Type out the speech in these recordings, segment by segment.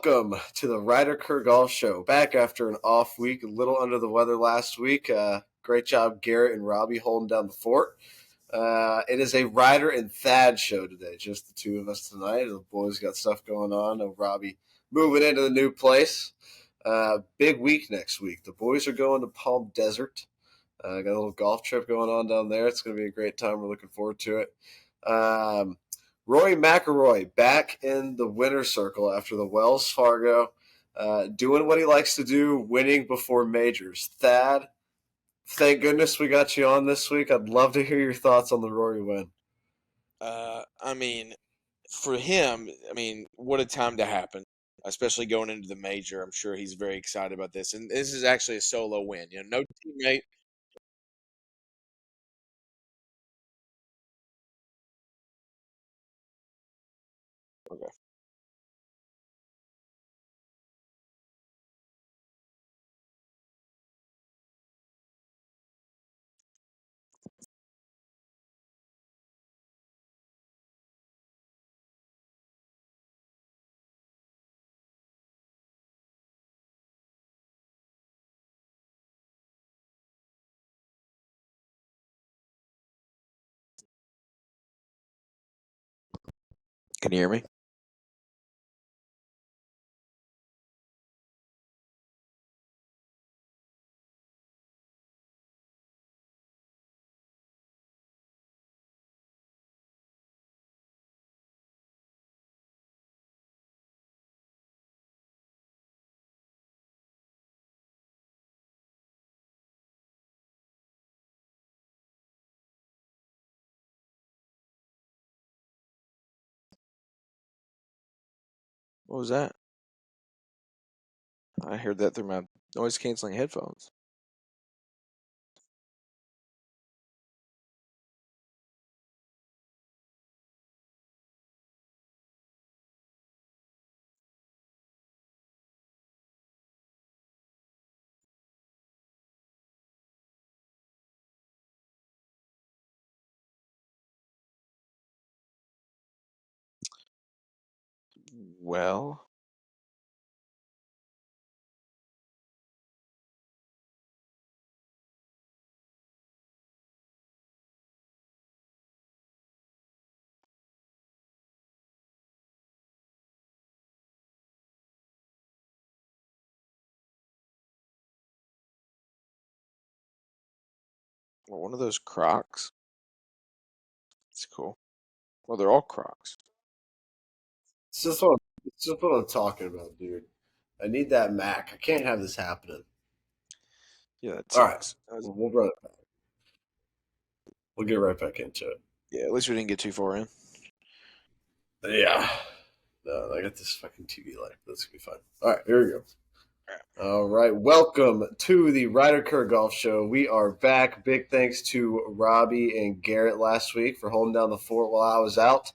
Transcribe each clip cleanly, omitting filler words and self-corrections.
welcome to the Ryder Kerr Golf Show. Back after an off week, a little under the weather last week. Great job, Garrett and Robbie, holding down the fort. It is a Ryder and Thad show today, just the two of us tonight. The boys got stuff going on. Robbie moving into the new place. Big week next week. The boys are going to Palm Desert. Got a little golf trip going on down there. It's going to be a great time. We're looking forward to it. Rory McIlroy back in the winner's circle after the Wells Fargo, doing what he likes to do, winning before majors. Thad, thank goodness we got you on this week. I'd love to hear your thoughts on the Rory win. For him, what a time to happen, especially going into the major. I'm sure he's very excited about this. And this is actually a solo win. No teammate. Okay. Can you hear me? What was that? I heard that through my noise-canceling headphones. Well, one of those Crocs. It's cool. Well, they're all Crocs. It's just what I'm talking about, dude. I need that Mac. I can't have this happening. Yeah, that All right. sucks. We'll run it back. We'll get right back into it. Yeah, at least we didn't get too far in. Yeah. No, I got this fucking TV light. That's going to be fine. All right, here we go. All right, welcome to the Ryder Kerr Golf Show. We are back. Big thanks to Robbie and Garrett last week for holding down the fort while I was out.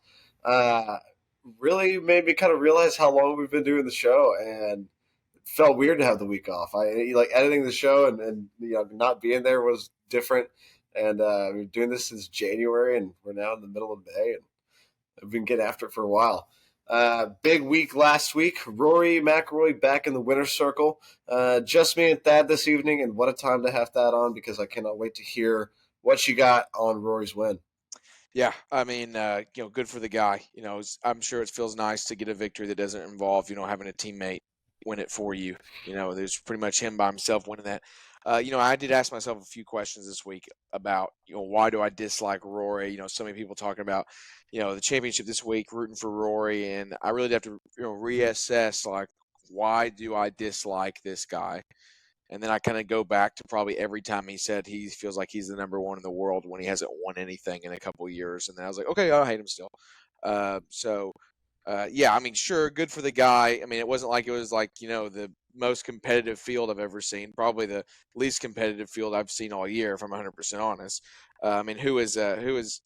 Really made me kind of realize how long we've been doing the show, and it felt weird to have the week off. I like editing the show, and not being there was different. And we've been doing this since January, and we're now in the middle of May, and I've been getting after it for a while. Big week last week. Rory McIlroy back in the winner's circle. Just me and Thad this evening, and what a time to have Thad on because I cannot wait to hear what you got on Rory's win. Yeah, good for the guy. I'm sure it feels nice to get a victory that doesn't involve, having a teammate win it for you. There's pretty much him by himself winning that. I did ask myself a few questions this week about, why do I dislike Rory? So many people talking about, the championship this week, rooting for Rory, and I really have to, reassess, like, why do I dislike this guy? And then I kind of go back to probably every time he said he feels like he's the number one in the world when he hasn't won anything in a couple of years. And then I was like, okay, I hate him still. Sure, good for the guy. It wasn't like it was like, the most competitive field I've ever seen. Probably the least competitive field I've seen all year, if I'm 100% honest.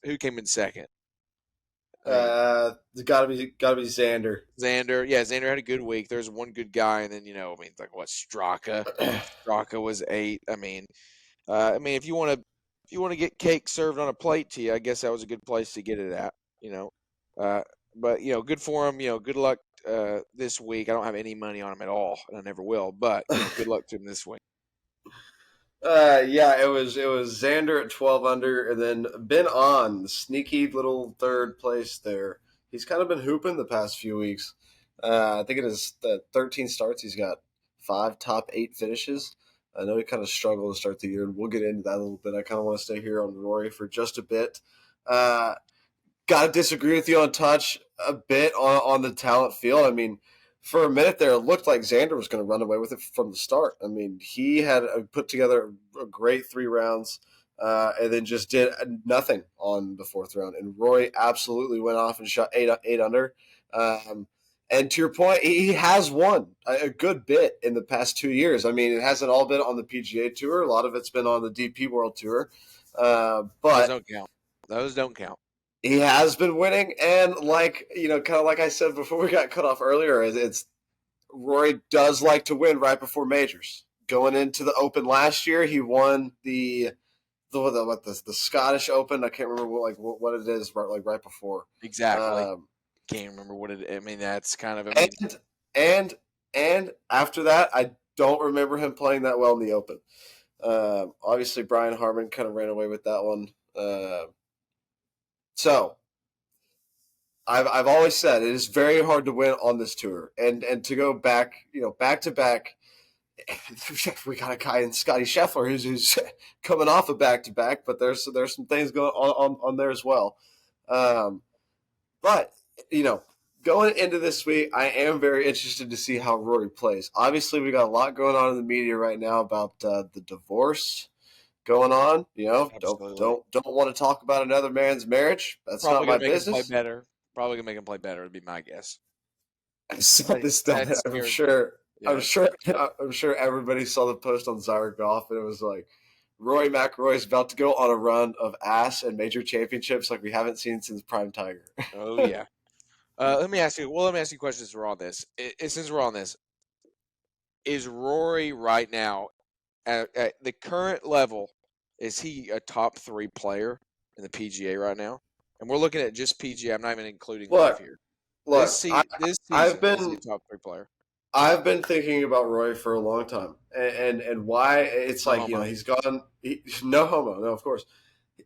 Who came in second? Gotta be Xander. Xander had a good week. There's one good guy, and then Straka. Straka was 8. If you want to get cake served on a plate to you, I guess that was a good place to get it at. But good for him. Good luck this week. I don't have any money on him at all, and I never will. But good luck to him this week. Yeah, it was Xander at 12 under, and then Ben on the sneaky little third place there. He's kind of been hooping the past few weeks. I think it is the 13 starts. He's got 5 top 8 finishes. I know he kind of struggled to start the year, and we'll get into that a little bit. I kind of want to stay here on Rory for just a bit. Got to disagree with you on touch a bit on the talent field. I mean, for a minute there, it looked like Xander was going to run away with it from the start. I mean, he had put together a great 3 rounds and then just did nothing on the 4th round. And Roy absolutely went off and shot 8 under. And to your point, he has won a good bit in the past 2 years. I mean, it hasn't all been on the PGA Tour. A lot of it's been on the DP World Tour. But those don't count. Those don't count. He has been winning, and kind of like I said before we got cut off earlier, it's Rory does like to win right before majors. Going into the Open last year, he won the Scottish Open. I can't remember what it is right before. Exactly. Can't remember what it. I mean, that's kind of. And after that, I don't remember him playing that well in the Open. Obviously, Brian Harman kind of ran away with that one. So, I've always said it is very hard to win on this tour, and to go back, back to back. We got a guy in Scottie Scheffler who's coming off a back to back, but there's some things going on there as well. But going into this week, I am very interested to see how Rory plays. Obviously, we got a lot going on in the media right now about the divorce going on. Don't want to talk about another man's marriage. That's probably not my business. Play better. Probably gonna make him play better. Would be my guess. I saw this down. I'm sure. Yeah. I'm sure everybody saw the post on Zyre Golf, and it was like Rory McIlroy is about to go on a run of ass and major championships like we haven't seen since Prime Tiger. Oh yeah. Let me ask you questions. We're on this. Since we're on this, is Rory right now at the current level? Is he a top 3 player in the PGA right now? And we're looking at just PGA. I'm not even including live here. This season, is he a top 3 player? I've been thinking about Roy for a long time, and why it's like he's gone. No homo, no, of course,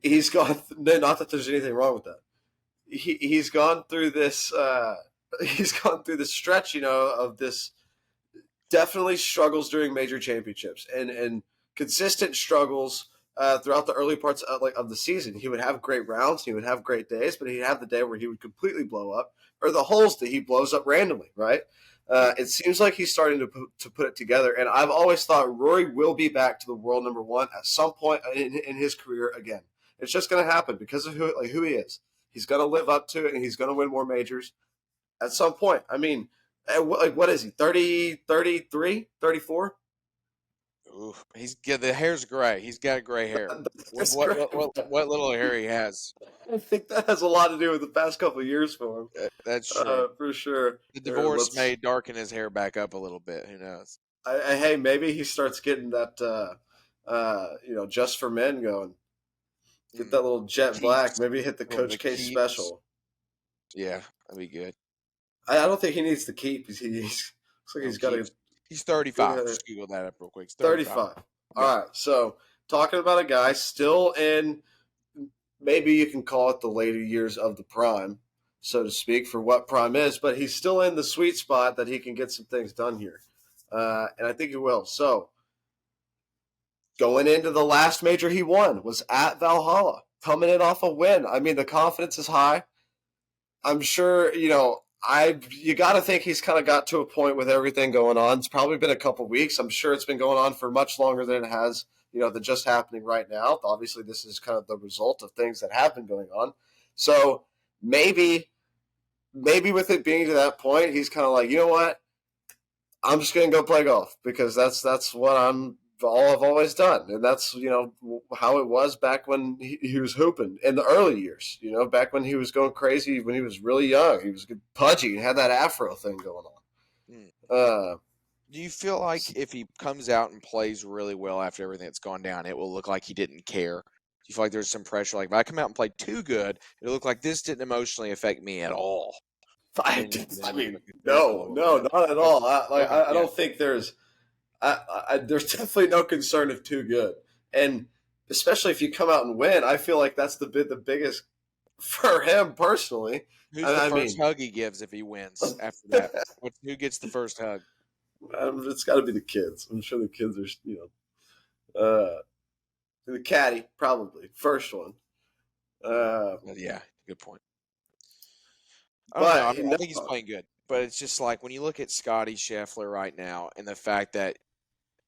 he's gone. Not that there's anything wrong with that. He's gone through this. He's gone through this stretch, of this. Definitely struggles during major championships and consistent struggles throughout the early parts of the season. He would have great rounds, he would have great days, but he'd have the day where he would completely blow up, or the holes that he blows up randomly, right? It seems like he's starting to put it together, and I've always thought Rory will be back to the world number 1 at some point in his career again. It's just going to happen because of who he is. He's going to live up to it, and he's going to win more majors at some point. I mean, what is he, 30, 33, 34? Ooh, the hair's gray. He's got gray hair. What little hair he has. I think that has a lot to do with the past couple of years for him. That's true. For sure. The divorce may darken his hair back up a little bit. Who knows? Hey, maybe he starts getting that, just for men going. Get that little jet black. Maybe hit the Coach K special. Yeah, that'd be good. I don't think he needs to keep. Looks like he's got to. He's 35. Just Google that up real quick. He's 35. All right. So talking about a guy still in, maybe you can call it the later years of the prime, so to speak, for what prime is, but he's still in the sweet spot that he can get some things done here. And I think he will. So going into the last major he won was at Valhalla, coming in off a win. I mean, the confidence is high. I'm sure, you got to think he's kind of got to a point with everything going on. It's probably been a couple weeks. I'm sure it's been going on for much longer than it has, than just happening right now. Obviously, this is kind of the result of things that have been going on. So maybe with it being to that point, he's kind of like, you know what? I'm just going to go play golf because that's what I've always done. And that's, how it was back when he was hooping in the early years, back when he was going crazy, when he was really young. He was pudgy and had that afro thing going on. Do you feel like if he comes out and plays really well after everything that's gone down, it will look like he didn't care? Do you feel like there's some pressure? Like, if I come out and play too good, it'll look like this didn't emotionally affect me at all. I Them mean, because they're full no, of no, overrated. not at all. Okay, I yeah. don't think there's there's definitely no concern of too good, and especially if you come out and win, I feel like that's the biggest for him personally. Who's the I first mean, hug he gives if he wins after that? Who gets the first hug? it's got to be the kids. I'm sure the kids are, the caddy probably first one. Yeah, good point. I don't know. I But mean, I think he's playing good, but it's just like when you look at Scottie Scheffler right now and the fact that,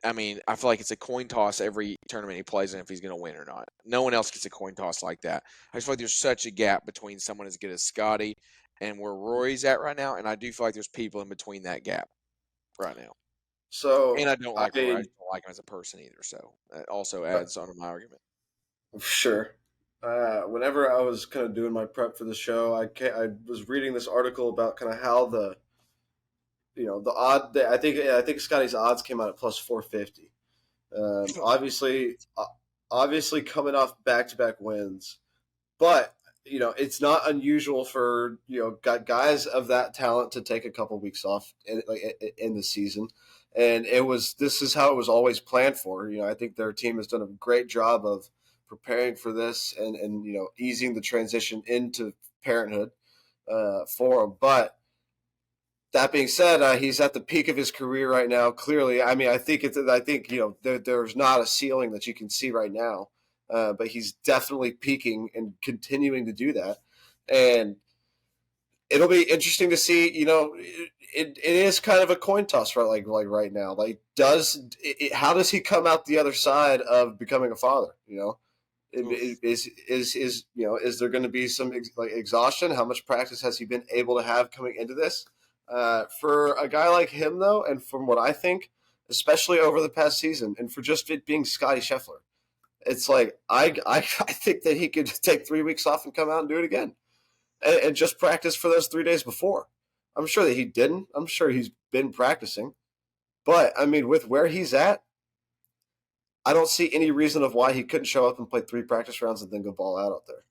I mean, I feel like it's a coin toss every tournament he plays in if he's going to win or not. No one else gets a coin toss like that. I just feel like there's such a gap between someone as good as Scottie and where Rory's at right now, and I do feel like there's people in between that gap right now. so And I don't like Rory. I I just don't like him as a person either, so that also adds on to my argument. sure. Whenever I was kind of doing my prep for the show, I was reading this article about kind of how the odd. I think Scotty's odds came out at plus 450. Obviously, obviously coming off back to back wins, but it's not unusual for guys of that talent to take a couple weeks off in the season, and this is how it was always planned for. I think their team has done a great job of preparing for this and easing the transition into parenthood for him. But that being said, he's at the peak of his career right now. Clearly, I mean, I think there's not a ceiling that you can see right now, but he's definitely peaking and continuing to do that. And it'll be interesting to see. It is kind of a coin toss, right? Like right now, how does he come out the other side of becoming a father? Is there going to be some exhaustion? How much practice has he been able to have coming into this? For a guy like him, though, and from what I think, especially over the past season, and for just it being Scottie Scheffler, it's like I think that he could take 3 weeks off and come out and do it again, and just practice for those 3 days before. I'm sure that he didn't. I'm sure he's been practicing, but I mean, with where he's at, I don't see any reason of why he couldn't show up and play 3 practice rounds and then go ball out there.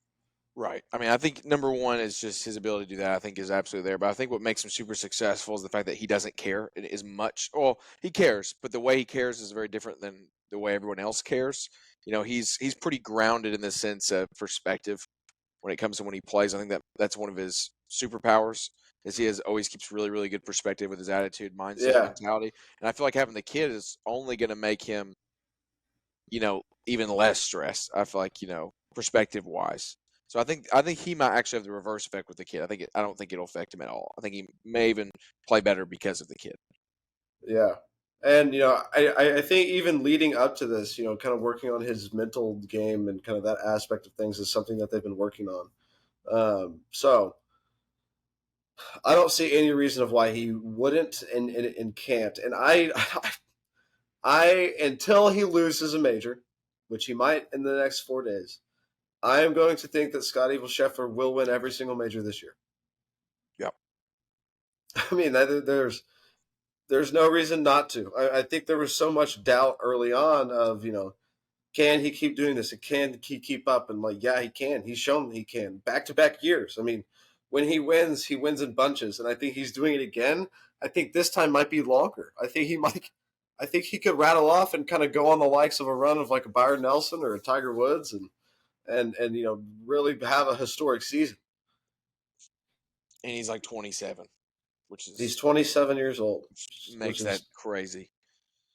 Right. I mean, I think number one is just his ability to do that. I think is absolutely there. But I think what makes him super successful is the fact that he doesn't care as much. Well, he cares, but the way he cares is very different than the way everyone else cares. He's pretty grounded in the sense of perspective when it comes to when he plays. I think that's one of his superpowers. Is he always keeps really, really good perspective with his attitude, mindset, Yeah, mentality. And I feel like having the kid is only going to make him, even less stressed. I feel like, perspective wise. So I think he might actually have the reverse effect with the kid. I don't think it'll affect him at all. I think he may even play better because of the kid. yeah. And I think even leading up to this, kind of working on his mental game and kind of that aspect of things is something that they've been working on. So I don't see any reason of why he wouldn't and can't. And I until he loses a major, which he might in the next 4 days, I am going to think that Scottie Scheffler will win every single major this year. Yep. I mean, there's no reason not to. I think there was so much doubt early on of can he keep doing this? And can he keep up? And yeah, he can. He's shown he can. Back to back years. I mean, when he wins in bunches, and I think he's doing it again. I think this time might be longer. I think he might. I think he could rattle off and kind of go on the likes of a run of like a Byron Nelson or a Tiger Woods, and really have a historic season. And he's like 27, He's 27 years old, which which makes that is crazy.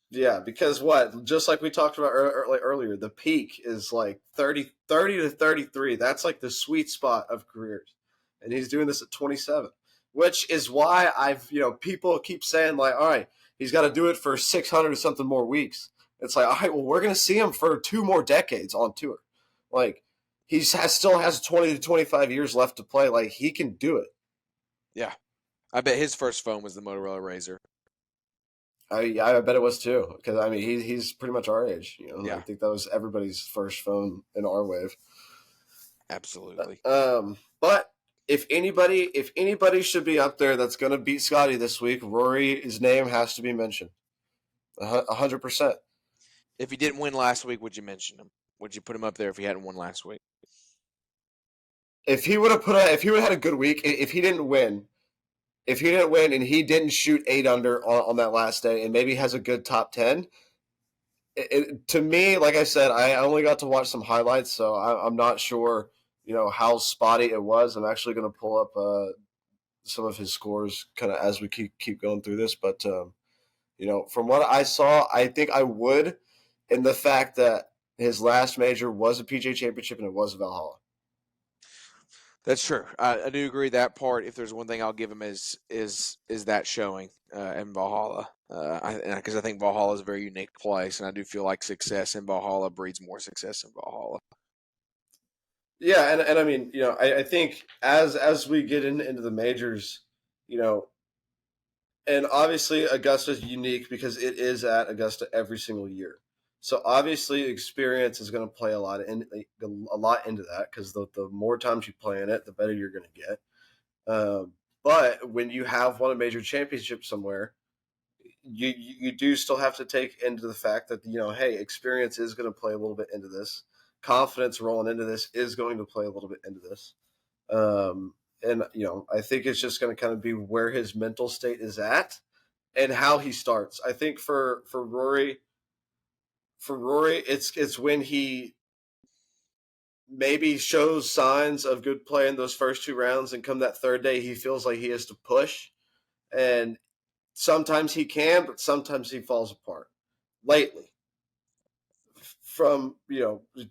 yeah. Because just like we talked about earlier, the peak is like 30 to 33. That's like the sweet spot of careers, and he's doing this at 27, which is why people keep saying like, all right, he's got to do it for 600 or something more weeks. It's like, all right, well, we're gonna see him for 2 more decades on tour. Like still has 20 to 25 years left to play. Like he can do it. Yeah. I bet his first phone was the Motorola Razr. I bet it was too, because I mean he's pretty much our age. Yeah. I think that was everybody's first phone in our wave. Absolutely. But if anybody should be up there that's going to beat Scotty this week, Rory's name has to be mentioned. 100%. If he didn't win last week, would you mention him? Would you put him up there if he hadn't won last week? If he would have had a good week, if he didn't win, if he didn't win and he didn't shoot 8 under on that last day and maybe has a good top 10, to me, like I said, I only got to watch some highlights, so I'm not sure, how spotty it was. I'm actually going to pull up some of his scores kind of as we keep going through this. But, from what I saw, I think I would, in the fact that his last major was a PGA Championship and it was Valhalla. That's true. I do agree that part. If there's one thing I'll give him is that showing in Valhalla, because I think Valhalla is a very unique place, and I do feel like success in Valhalla breeds more success in Valhalla. Yeah, and I mean, I think as we get into the majors, and obviously Augusta's unique because it is at Augusta every single year. So obviously experience is going to play a lot into that because the more times you play in it, the better you're going to get. But when you have won a major championship somewhere, you do still have to take into the fact that hey, experience is going to play a little bit into this. Confidence rolling into this is going to play a little bit into this. And I think it's just going to kind of be where his mental state is at and how he starts. I think for Rory, it's when he maybe shows signs of good play in those first 2 rounds, and come that third day, he feels like he has to push, and sometimes he can, but sometimes he falls apart. Lately, from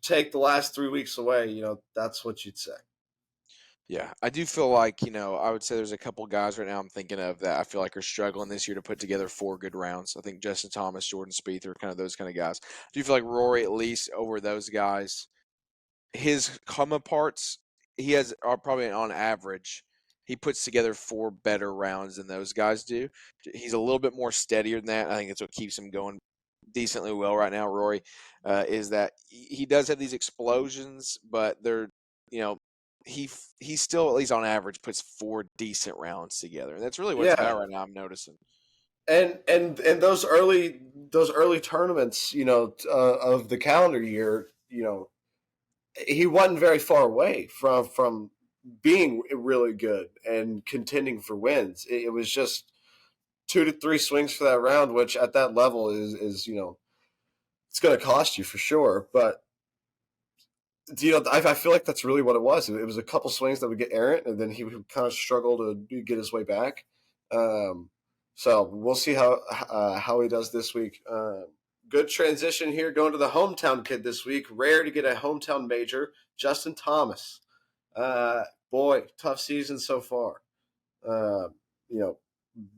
take the last 3 weeks away, that's what you'd say. Yeah, I do feel like, I would say there's a couple guys right now I'm thinking of that I feel like are struggling this year to put together 4 good rounds. I think Justin Thomas, Jordan Spieth are kind of those kind of guys. Do you feel like Rory, at least over those guys, his come aparts, he has are probably on average, he puts together 4 better rounds than those guys do. He's a little bit more steadier than that. I think it's what keeps him going decently well right now, Rory, is that he does have these explosions, but they're, you know, he still, at least on average, puts 4 decent rounds together. And that's really what it's Yeah, about right now, I'm noticing. and those early tournaments, of the calendar year, he wasn't very far away from being really good and contending for wins. It was just 2 to 3 swings for that round, which at that level is it's going to cost you for sure. But I feel like that's really what it was. It was a couple swings that would get errant, and then he would kind of struggle to get his way back. Um, so we'll see how he does this week. Good transition here, going to the hometown kid this week. Rare to get a hometown major, Justin Thomas. Boy, tough season so far. Uh, you know,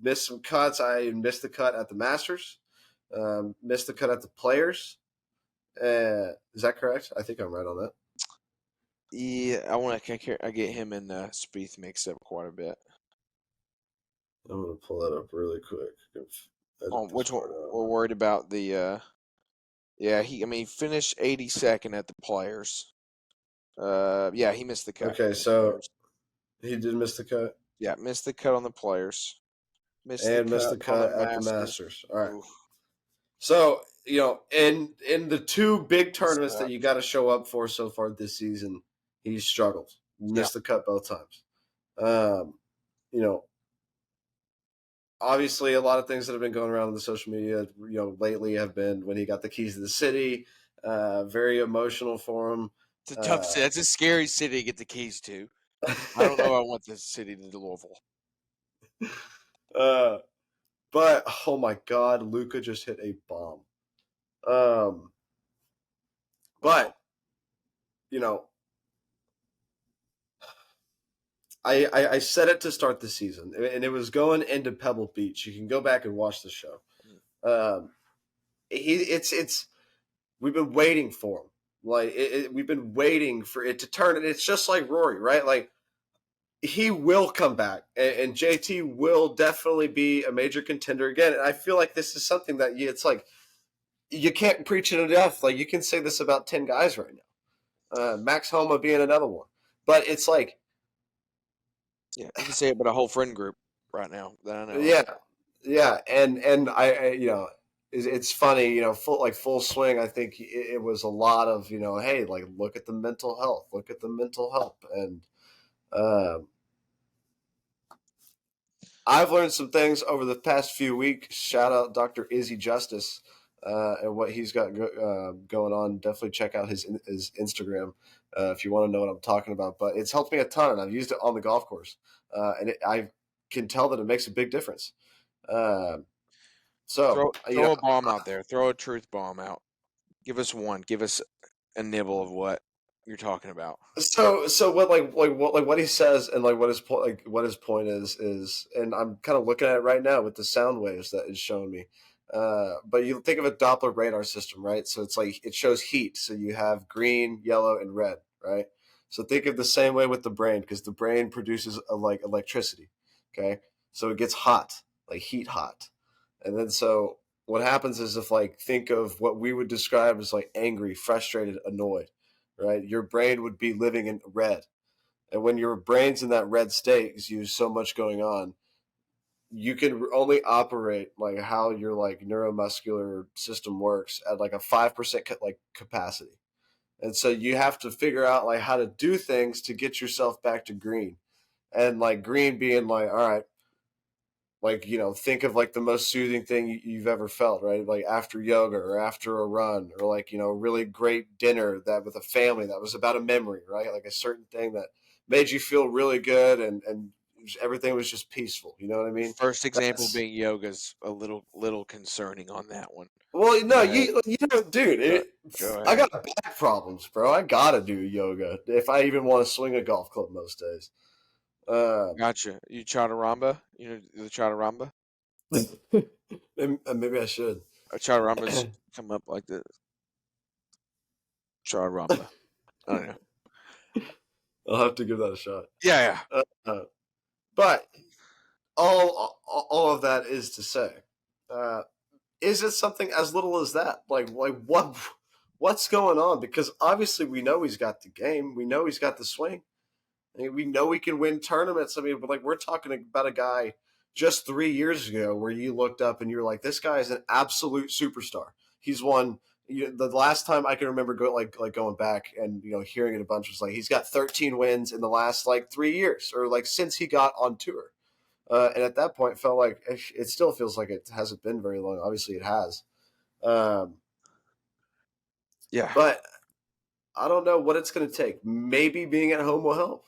missed some cuts. I missed the cut at the Masters. Missed the cut at the Players. Is that correct? I think I'm right on that. Yeah, I get him and Spieth mixed up quite a bit. I'm gonna pull that up really quick. Oh, which one? We're worried about the. Yeah, he finished 82nd at the Players. Yeah, he missed the cut. Okay, so he did miss the cut Yeah, missed the cut on the Players. Missed the and missed cut the on the cut at the Masters. Masters. All right. Oof, So in the 2 big that tournaments that sucked. you got to show up for so far this season, he's struggled. Yeah, Missed the cut both times. Um, you know, obviously a lot of things that have been going around in the social media, lately have been when he got the keys to the city. Very emotional for him. it's a tough city. It's a scary city to get the keys to. I don't know. I want this city to Louisville. uh, but oh my God, Luca just hit a bomb. Um, Wow. but you know, I said it to start the season, and it was going into Pebble Beach. You can go back and watch the show. Um, it's we've been waiting for him. Like we've been waiting for it to turn, and it's just like Rory, right? Like he will come back, and JT will definitely be a major contender again. And I feel like this is something that it's like you can't preach it enough. Like you can say this about 10 guys right now. Max Homa being another one, but it's like Yeah, you can say it, but a whole friend group right now that I know of. yeah, yeah, and I it's funny, full swing. I think it was a lot of hey, like look at the mental health, and um, I've learned some things over the past few weeks. Shout out Dr. Izzy Justice and what he's got going on. Definitely check out his Instagram if you want to know what I'm talking about. But it's helped me a ton, and I've used it on the golf course, I can tell that it makes a big difference. So Throw a bomb out there. Throw a truth bomb out. Give us one. Give us a nibble of what you're talking about. So what he says and like what his point is, and I'm kind of looking at it right now with the sound waves that it's showing me. But you think of a Doppler radar system, right? So it's like it shows heat. So you have green, yellow, and red, right? So think of the same way with the brain, because the brain produces like electricity. Okay, so it gets hot, like heat hot, and then so what happens is if like think of what we would describe as like angry, frustrated, annoyed, right? Your brain would be living in red. And when your brain's in that red state, because you have so much going on, you can only operate like how your like neuromuscular system works at like a 5% like capacity. And so you have to figure out like how to do things to get yourself back to green. And like green being like, all right, like think of like the most soothing thing you've ever felt, right? Like after yoga or after a run, or like a really great dinner that with a family that was about a memory, right? Like a certain thing that made you feel really good, and everything was just peaceful, you know what I mean? First example That's being yoga's a little concerning on that one. well, no, Go ahead. dude, Go I ahead. got back problems, bro. I gotta do yoga if I even want to swing a golf club most days. Gotcha. You chaturanga? You know the chaturanga? Maybe I should. Chaturangas come up like this. Chaturanga. I don't know. I'll have to give that a shot. Yeah, But all of that is to say, uh, is it something as little as that? Like what's going on? Because obviously we know he's got the game. We know he's got the swing. I mean, we know he can win tournaments. I mean, but like we're talking about a guy just 3 years ago where you looked up and you were like, this guy is an absolute superstar. He's won. The last time I can remember going back and hearing it a bunch was like he's got 13 wins in the last like 3 years, or like since he got on tour. And at that point, felt like it still feels like it hasn't been very long. Obviously, it has. Um, yeah. but I don't know what it's going to take. Maybe being at home will help.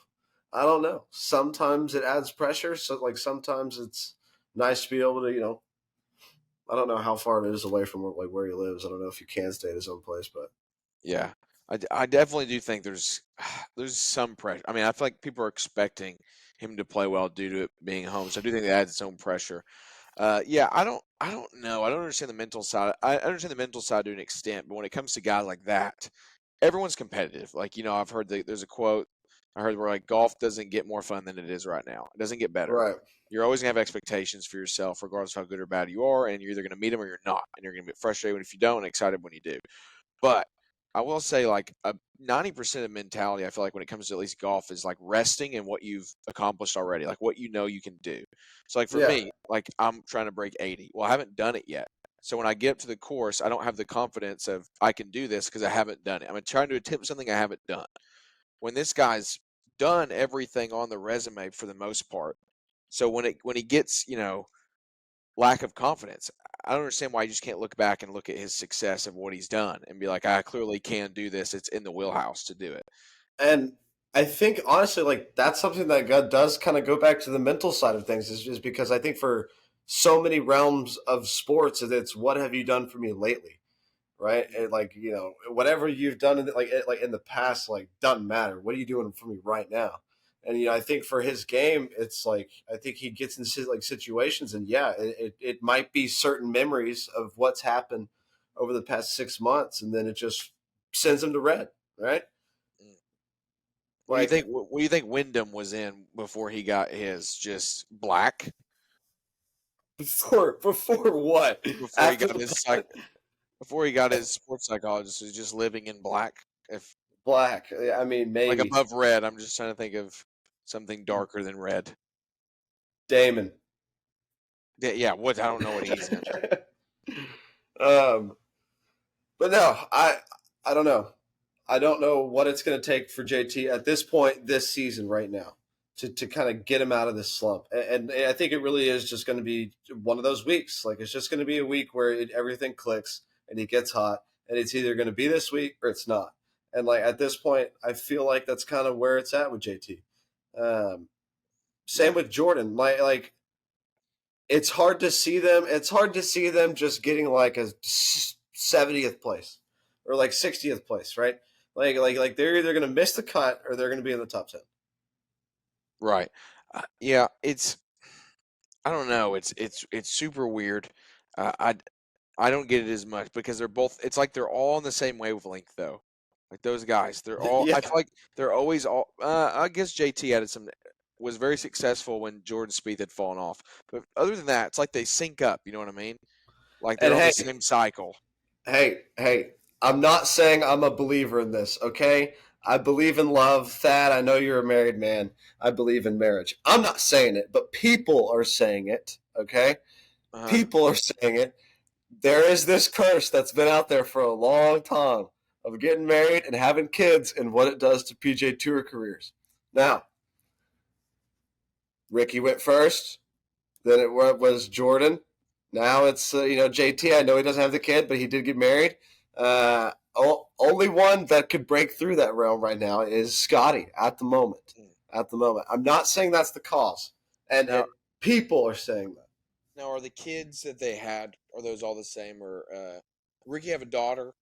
I don't know. Sometimes it adds pressure. So, like, sometimes it's nice to be able to, I don't know how far it is away from where he lives. I don't know if you can stay at his own place, but Yeah. I definitely do think there's some pressure. I mean, I feel like people are expecting him to play well due to it being home. So I do think that adds its own pressure. Yeah, I don't know. I don't understand the mental side. I understand the mental side to an extent, but when it comes to guys like that, everyone's competitive. Like, I've heard there's a quote I heard where like golf doesn't get more fun than it is right now. It doesn't get better. right. You're always gonna have expectations for yourself, regardless of how good or bad you are, and you're either gonna meet them or you're not, and you're gonna get frustrated if you don't, and excited when you do. But I will say, like, 90% of mentality, I feel like when it comes to at least golf, is like resting in what you've accomplished already, like what you can do. So, like for Yeah. me, like I'm trying to break 80. Well, I haven't done it yet. So when I get up to the course, I don't have the confidence of I can do this because I haven't done it. I'm trying to attempt something I haven't done. When this guy's done everything on the resume for the most part, so when he gets lack of confidence. I don't understand why you just can't look back and look at his success of what he's done and be like, I clearly can do this. It's in the wheelhouse to do it. And I think honestly, like that's something that God does kind of go back to the mental side of things, is just because I think for so many realms of sports, it's what have you done for me lately? Right? And like whatever you've done like in the past, like doesn't matter. What are you doing for me right now? And I think for his game, it's like I think he gets into like situations, and yeah, it might be certain memories of what's happened over the past 6 months, and then it just sends him to red, right? Mm. What do you think? Like What do you think Wyndham was in before he got his? Just black before what? before he After got the his putt? before he got his sports psychologist was just living in black. If Black. I mean, like maybe above red, I'm just trying to think of something darker than red. Damon. Yeah, yeah. What I don't know what he's in. um, but no, I don't know. I don't know what it's going to take for JT at this point this season right now to kind of get him out of this slump. And I think it really is just going to be one of those weeks. Like, it's just going to be a week where everything clicks and he gets hot, and it's either going to be this week or it's not. And like at this point, I feel like that's kind of where it's at with JT. Same with Jordan. Like it's hard to see them. It's hard to see them just getting like a 70th place or like 60th place, right? Like they're either going to miss the cut or they're going to be in the top 10. Right. Yeah, I don't know. It's super weird. I don't get it as much because they're both. It's like they're all on the same wavelength though. Like those guys, they're all. Yeah. I feel like they're always all. I guess JT was very successful when Jordan Spieth had fallen off. But other than that, it's like they sync up. You know what I mean? Like they're And on hey, the same cycle. hey, I'm not saying I'm a believer in this, okay? I believe in love. Thad, I know you're a married man. I believe in marriage. I'm not saying it, but people are saying it, okay? People are saying it. There is this curse that's been out there for a long time of getting married and having kids and what it does to PGA Tour careers. Now, Ricky went first. Then it was Jordan. Now it's JT. I know he doesn't have the kid, but he did get married. Only one that could break through that realm right now is Scottie at the moment. At the moment, I'm not saying that's the cause, and people are saying that. Now, are the kids that they had, are those all the same? Or Ricky have a daughter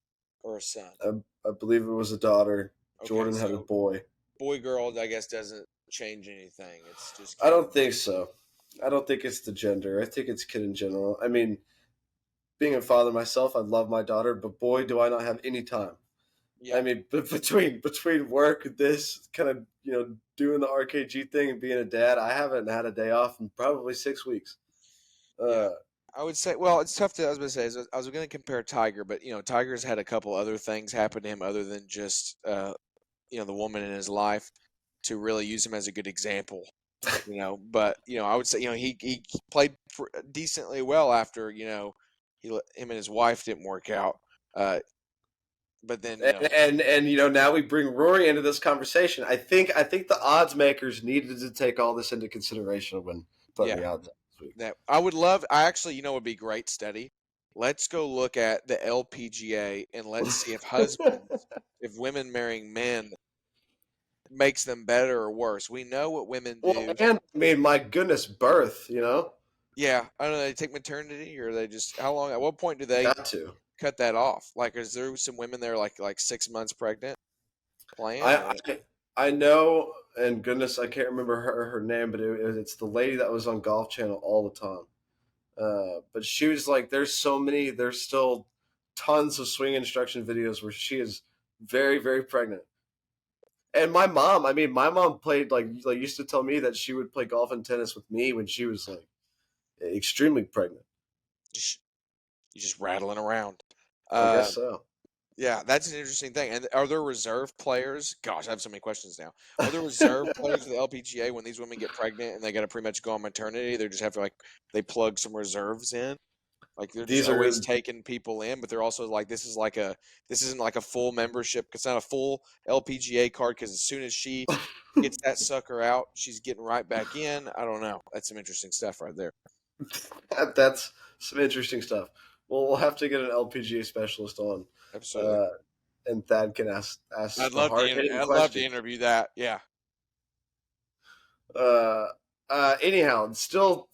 or a son? I believe it was a daughter. Okay, Jordan had a boy. Boy, girl, I guess doesn't change anything. It's just. I don't think so. I don't think it's the gender. I think it's kid in general. I mean, being a father myself, I love my daughter, but boy, do I not have any time. Yeah. I mean, between work, this kind of doing the RKG thing and being a dad, I haven't had a day off in probably 6 weeks. Yeah. I would say, well, it's tough to. I was going to say, I was going to compare Tiger, but Tiger's had a couple other things happen to him other than just the woman in his life to really use him as a good example. But I would say he played decently well after him and his wife didn't work out. But then and now we bring Rory into this conversation. I think the odds makers needed to take all this into consideration when putting the odds up this week. That I would love. I actually would be great study. Let's go look at the LPGA and let's see if if women marrying men makes them better or worse. We know what women do. Well, and I mean, my goodness, birth. Yeah, I don't know. They take maternity, or they just how long? At what point do they got to cut that off? Like, is there some women there like 6 months pregnant playing? I know, and goodness, I can't remember her name, but it's the lady that was on Golf Channel all the time. But she was like, there's still tons of swing instruction videos where she is very, very pregnant. And my mom played like used to tell me that she would play golf and tennis with me when she was like extremely pregnant. You're just rattling around. I guess so. Yeah, that's an interesting thing. And are there reserve players? Gosh, I have so many questions now. Are there reserve players of the LPGA when these women get pregnant and they got to pretty much go on maternity? They just have to they plug some reserves in. Like they're just always taking people in, but they're also like this isn't like a full membership. It's not a full LPGA card because as soon as she gets that sucker out, she's getting right back in. I don't know. That's some interesting stuff right there. That's some interesting stuff. Well, we'll have to get an LPGA specialist on. Absolutely. And Thad can ask. I'd love to interview that. Yeah. Anyhow, still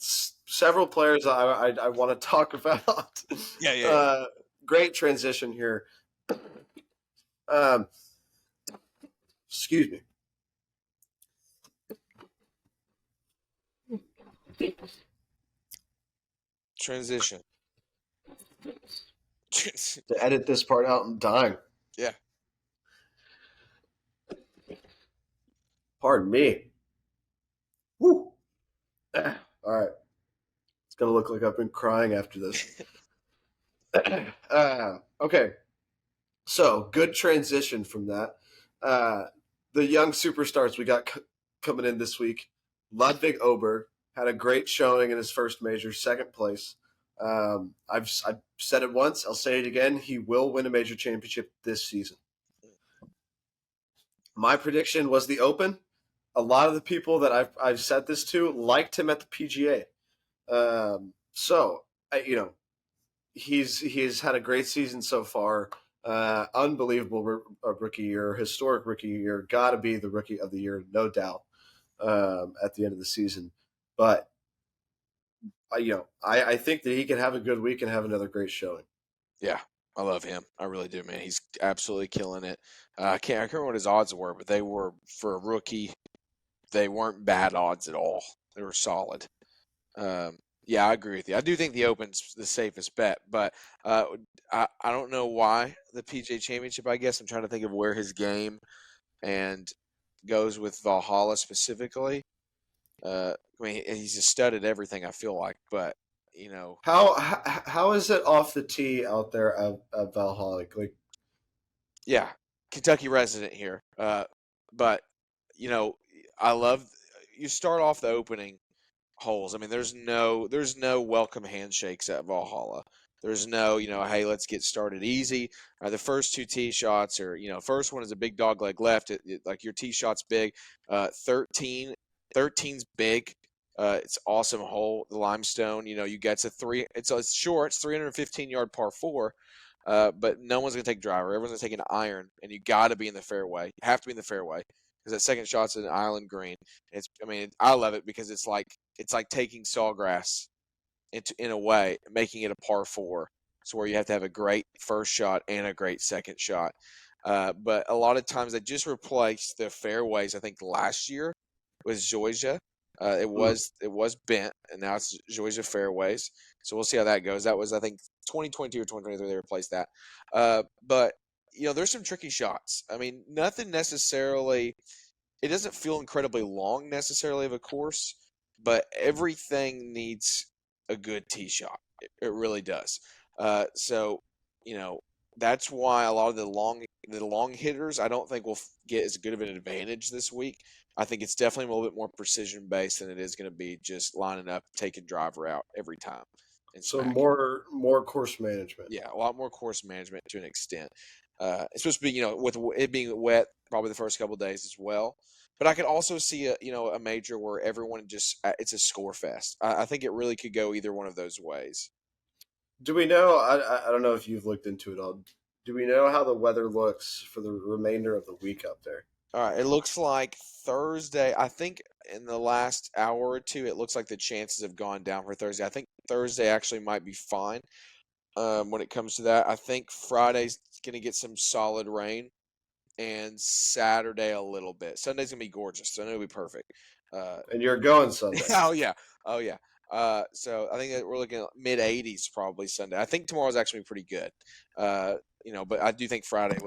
several players I want to talk about. Yeah. Great transition here. Excuse me. Transition. To edit this part out, I'm dying. Yeah. Pardon me. Woo. All right. It's going to look like I've been crying after this. Okay. So, good transition from that. The young superstars we got coming in this week. Ludwig Oberg had a great showing in his first major, second place. I've said it once. I'll say it again. He will win a major championship this season. My prediction was the Open. a lot of the people that I've said this to liked him at the PGA. He's had a great season so far. Unbelievable rookie year, historic rookie year. Got to be the rookie of the year, no doubt. At the end of the season, but I think that he can have a good week and have another great showing. Yeah, I love him. I really do, man. He's absolutely killing it. I can't remember what his odds were, but they were, for a rookie, they weren't bad odds at all. They were solid. Yeah, I agree with you. I do think the Open's the safest bet, but I don't know why the PGA Championship. I guess I'm trying to think of where his game and goes with Valhalla specifically. I mean, he's a stud at everything, I feel like, but How is it off the tee out there of Valhalla? Like, yeah, Kentucky resident here. But I love you start off the opening holes. I mean, there's no welcome handshakes at Valhalla. There's no, hey, let's get started easy. The first two tee shots are, first one is a big dog leg left. Like your tee shot's big. 13's big. It's awesome hole. The limestone. You get to three. It's short. It's 315-yard par four. But no one's gonna take driver. Everyone's gonna take an iron, and you got to be in the fairway. You have to be in the fairway because that second shot's an island green. I love it because it's like taking sawgrass in a way, making it a par four. So where you have to have a great first shot and a great second shot. But a lot of times they just replaced the fairways. I think last year was Georgia. It was bent, and now it's Georgia fairways. So we'll see how that goes. That was, I think, 2022 or 2023 they replaced that. But there's some tricky shots. I mean, nothing necessarily. It doesn't feel incredibly long necessarily of a course, but everything needs a good tee shot. It really does. So that's why a lot of the long hitters I don't think will get as good of an advantage this week. I think it's definitely a little bit more precision based than it is going to be just lining up, taking driver out every time and so smacking. more course management. Yeah, a lot more course management to an extent. It's supposed to be, with it being wet, probably the first couple of days as well. But I could also see a major where everyone just it's a score fest. I think it really could go either one of those ways. Do we know? I don't know if you've looked into it all. Do we know how the weather looks for the remainder of the week up there? All right, it looks like Thursday. I think in the last hour or two, it looks like the chances have gone down for Thursday. I think Thursday actually might be fine when it comes to that. I think Friday's going to get some solid rain, and Saturday a little bit. Sunday's going to be gorgeous. Sunday will be perfect. And you're going Sunday. Oh, yeah. So I think that we're looking at mid-80s probably Sunday. I think tomorrow's actually pretty good. But I do think Friday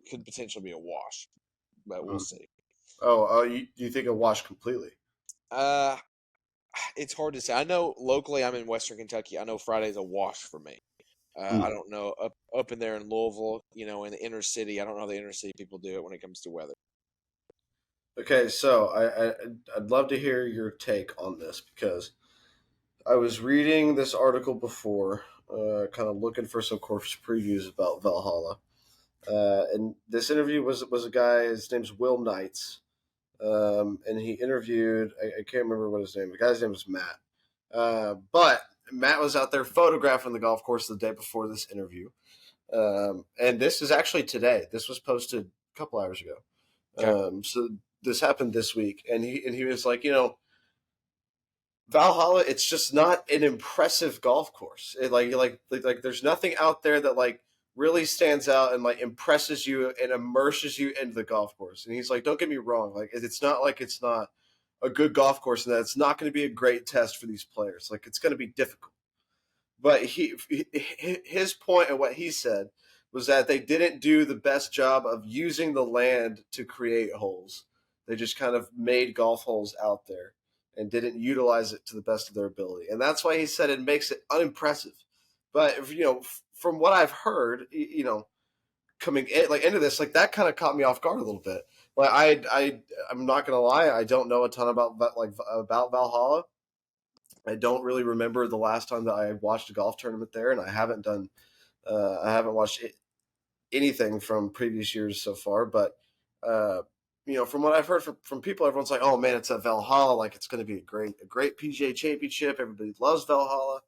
could potentially be a wash. But we'll see. You think a wash completely? It's hard to say. I know locally I'm in Western Kentucky. I know Friday's a wash for me. I don't know up in there in Louisville, in the inner city. I don't know how the inner city people do it when it comes to weather. Okay, so I'd love to hear your take on this because I was reading this article before, kind of looking for some course previews about Valhalla. And this interview was a guy, his name's Will Knights, and he interviewed, I can't remember what his name, the guy's name was Matt. But Matt was out there photographing the golf course the day before this interview. And this is actually today. This was posted a couple hours ago. Okay. So this happened this week, and he was like, Valhalla, it's just not an impressive golf course. Like there's nothing out there that like really stands out and like impresses you and immerses you into the golf course. And he's like, don't get me wrong, like it's not like it's not a good golf course and that it's not going to be a great test for these players. Like it's going to be difficult. But his point and what he said was that they didn't do the best job of using the land to create holes. They just kind of made golf holes out there and didn't utilize it to the best of their ability. And that's why he said it makes it unimpressive. But from what I've heard, coming into this, like that kind of caught me off guard a little bit. Like I'm not gonna lie, I don't know a ton about Valhalla. I don't really remember the last time that I watched a golf tournament there, and I haven't watched anything from previous years so far. But from what I've heard from people, everyone's like, "Oh man, it's at Valhalla. Like it's going to be a great PGA Championship. Everybody loves Valhalla."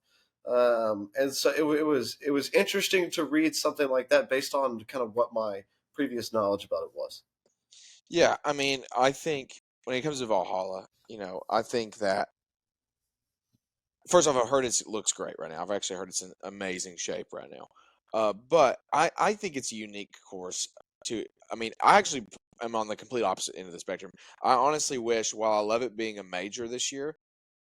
And so it was interesting to read something like that based on kind of what my previous knowledge about it was. Yeah, I mean, I think when it comes to Valhalla, I think that first off, I've heard it looks great right now. I've actually heard it's in amazing shape right now. But I think it's a unique course to. I mean, I actually am on the complete opposite end of the spectrum. I honestly wish, while I love it being a major this year,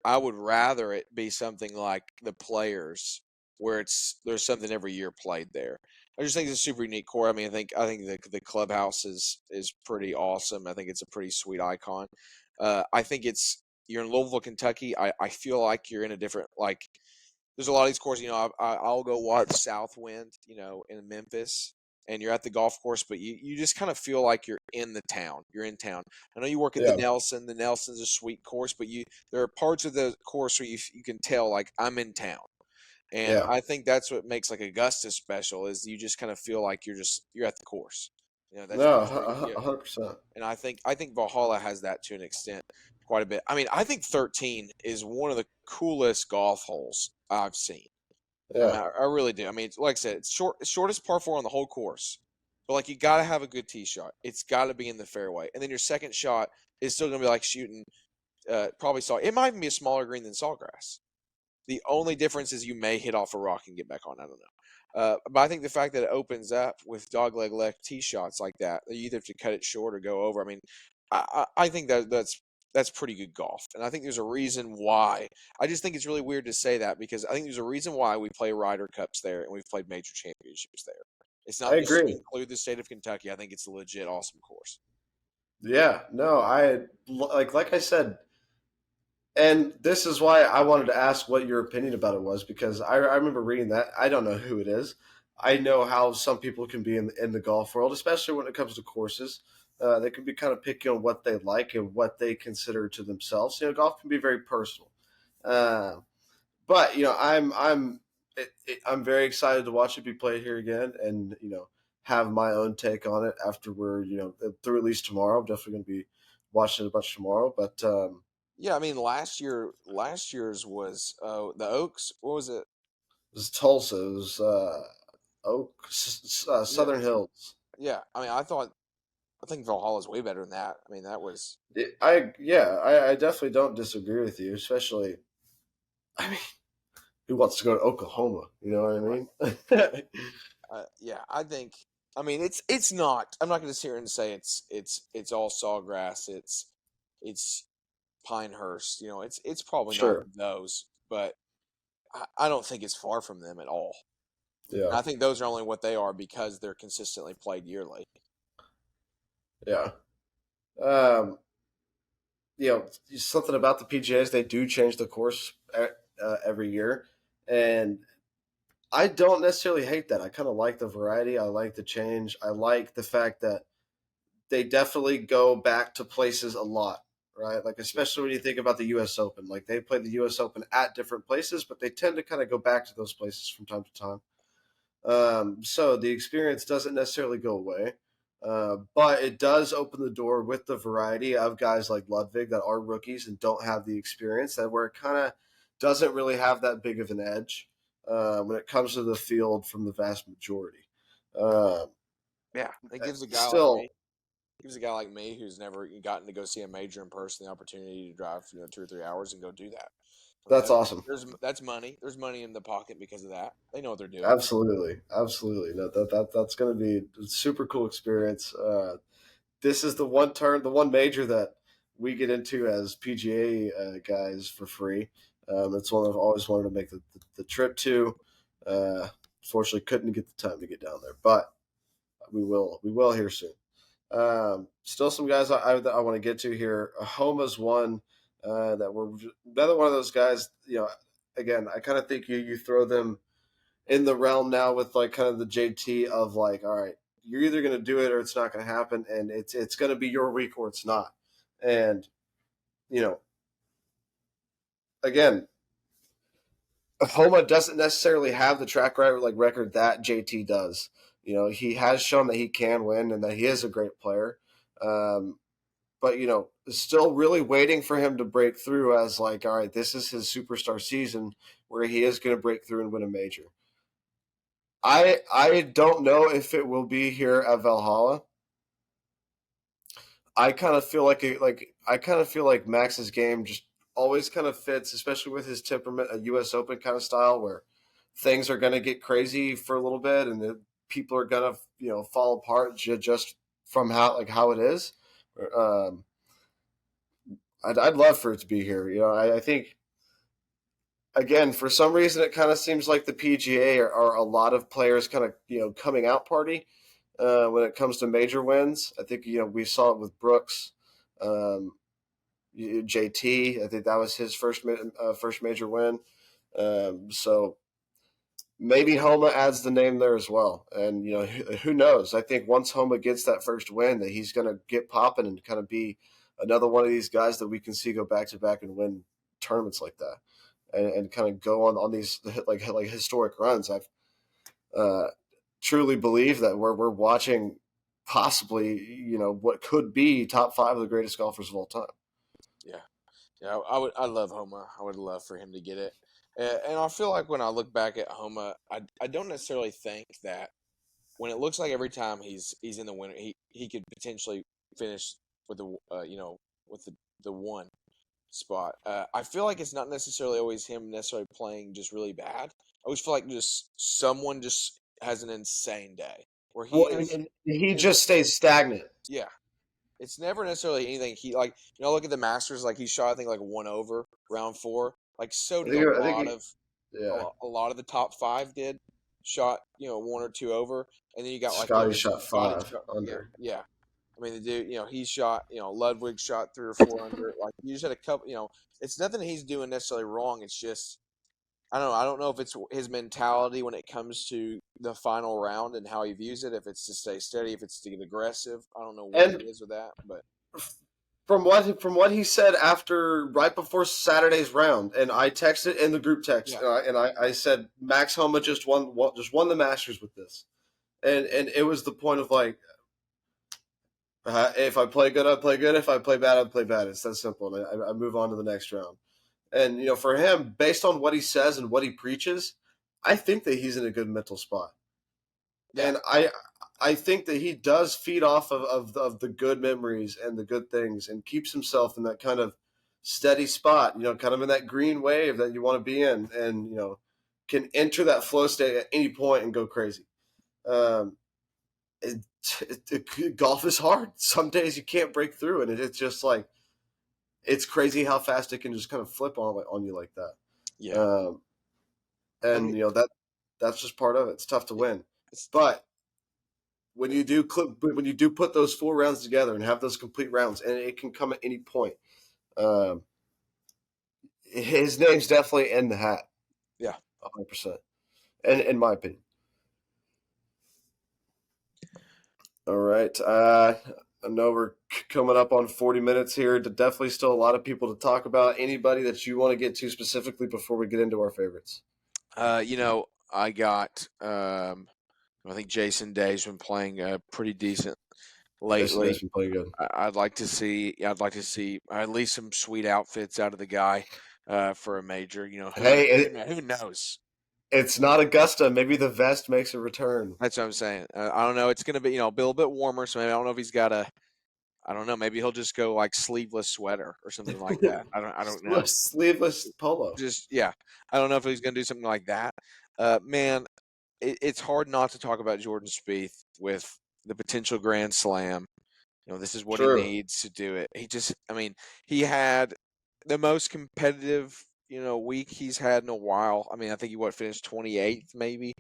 I would rather it be something like the Players, where there's something every year played there. I just think it's a super unique core. I mean, I think the clubhouse is pretty awesome. I think it's a pretty sweet icon. I think you're in Louisville, Kentucky. I feel like you're in a different there's a lot of these courses. I'll go watch Southwind, in Memphis, and you're at the golf course, but you just kind of feel like you're in the town. You're in town. I know you work at the Yeah, Nelson. The Nelson's a sweet course, but there are parts of the course where you can tell like I'm in town. And yeah, I think that's what makes like Augusta special is you just kind of feel like you're at the course. no, That's where 100%. and I think Valhalla has that to an extent quite a bit. I mean, I think 13 is one of the coolest golf holes I've seen. I mean, Yeah, I really do. I mean, like I said, it's shortest par four on the whole course. But like you got to have a good tee shot. It's got to be in the fairway, and then your second shot is still going to be like shooting probably saw. It might even be a smaller green than Sawgrass. The only difference is you may hit off a rock and get back on. I don't know. But I think the fact that it opens up with dogleg left tee shots like that, you either have to cut it short or go over. I mean, I think that's pretty good golf, and I think there's a reason why. I just think it's really weird to say that because I think there's a reason why we play Ryder Cups there and we've played major championships there. It's I not just to agree. include the state of Kentucky. I think it's a legit awesome course. Yeah, no, like I said, and this is why I wanted to ask what your opinion about it was because I remember reading that. I don't know who it is. I know how some people can be in the golf world, especially when it comes to courses. They can be kind of picky on what they like and what they consider to themselves. Golf can be very personal. Uh, but I'm very excited to watch it be played here again, and have my own take on it after we're through at least tomorrow. I'm definitely going to be watching it a bunch tomorrow, but. Yeah, I mean last year's was the Oaks. What was it? It was Tulsa. It was Yeah, Southern Hills. yeah. I mean, I think Valhalla's way better than that. I mean, that was I definitely don't disagree with you. Especially, I mean, who wants to go to Oklahoma? You know what I right. mean? Yeah, I think. I mean, it's not. I'm not going to sit here and say it's all Sawgrass. It's Pinehurst. It's probably not Sure. those, but I don't think it's far from them at all. Yeah. And I think those are only what they are because they're consistently played yearly. Yeah. Um, Something about the PGAs, they do change the course every year, and I don't necessarily hate that. I kind of like the variety. I like the change. I like the fact that they definitely go back to places a lot, right? Like Yeah. especially when you think about the U.S. Open, like they play the U.S. Open at different places, but they tend to kind of go back to those places from time to time. So the experience doesn't necessarily go away, but it does open the door with the variety of guys like Ludwig that are rookies and don't have the experience that where it kind of doesn't really have that big of an edge when it comes to the field from the vast majority. Um, Yeah, it gives a guy like me Still, gives a guy like me who's never gotten to go see a major in person the opportunity to drive 2 or 3 hours and go do that. I mean, that's awesome. that's money. There's money in the pocket because of that. They know what they're doing. Absolutely, absolutely. No, that's going to be a super cool experience. This is the one major that we get into as PGA guys for free. It's one I've always wanted to make the trip to. Fortunately, couldn't get the time to get down there, but we will. We will here soon. Still, some guys that I want to get to here. Homa's one that were another one of those guys. Again, I kind of think you throw them in the realm now with like kind of the JT of like, all right, you're either going to do it or it's not going to happen, and it's going to be your week or it's not. And you know, again, Homa doesn't necessarily have the track record that JT does. He has shown that he can win and that he is a great player. Um, but still really waiting for him to break through as like, all right, this is his superstar season where he is going to break through and win a major. I don't know if it will be here at Valhalla. I kind of feel like Max's game just always kind of fits, especially with his temperament, a U.S. Open kind of style where things are going to get crazy for a little bit, and the people are going to fall apart just from how it is. Um, I'd love for it to be here. I think again for some reason it kind of seems like the PGA are a lot of players kind of coming out party when it comes to major wins. I think we saw it with Brooks. Um, JT, I think that was his first major win. So maybe Homa adds the name there as well. And who knows? I think once Homa gets that first win, that he's going to get popping and kind of be another one of these guys that we can see go back to back and win tournaments like that, and kind of go on these like historic runs. I've truly believe that we're watching possibly what could be top 5 of the greatest golfers of all time. Yeah, yeah. I love Homa. I would love for him to get it. And I feel like when I look back at Homa, I don't necessarily think that when it looks like every time he's in the winner, he could potentially finish with the with the one spot. I feel like it's not necessarily always him necessarily playing just really bad. I always feel like just someone just has an insane day where he Well, is and he is just stays stagnant. yeah. It's never necessarily anything he like. Look at the Masters. Like he shot, I think, like 1 over round 4. Like so did Yeah. a lot of the top 5 did shot 1 or 2 over, and then you got like Scottie shot Scotty 5 shot under. yeah. I mean the dude he shot Ludwig shot 3 or 4 under. Like you just had a couple. It's nothing he's doing necessarily wrong. It's just I don't know. I don't know if it's his mentality when it comes to the final round and how he views it. If it's to stay steady, if it's to get aggressive. I don't know what it And is with that, but from what he said right before Saturday's round, and I texted in the group text, yeah, and I said Max Homa just won the Masters with this, and it was the point of like, if I play good, I play good. If I play bad, I play bad. It's that simple. And I move on to the next round. And for him, based on what he says and what he preaches, I think that he's in a good mental spot. yeah, And I think that he does feed off of the good memories and the good things, and keeps himself in that kind of steady spot, kind of in that green wave that you want to be in, and can enter that flow state at any point and go crazy. Um, Golf is hard. Some days you can't break through, and it's just like it's crazy how fast it can just kind of flip on you like that. yeah. Um, and And that's just part of it. It's tough to yeah, win, it's but when you do put those 4 rounds together and have those complete rounds, and it can come at any point, um, his name's definitely in the hat, yeah. 100%. And in my opinion. All right. I know we're coming up on 40 minutes here. Definitely still a lot of people to talk about. Anybody that you want to get to specifically before we get into our favorites? I got I think Jason Day's been playing pretty decent Jason lately. Day's been playing good. I'd like to see at least some sweet outfits out of the guy for a major. Hey, Who knows? it's not Augusta. Maybe the vest makes a return. That's what I'm saying. I don't know. It's going to be be a little bit warmer, so maybe I don't know if he's got a. I don't know. Maybe he'll just go like sleeveless sweater or something like that. I don't know. Sleeveless polo. Just yeah. I don't know if he's going to do something like that. Man, it's hard not to talk about Jordan Spieth with the potential Grand Slam. This is what he True. needs to do it. I mean, he had the most competitive, week he's had in a while. I mean, I think he finished 28th maybe.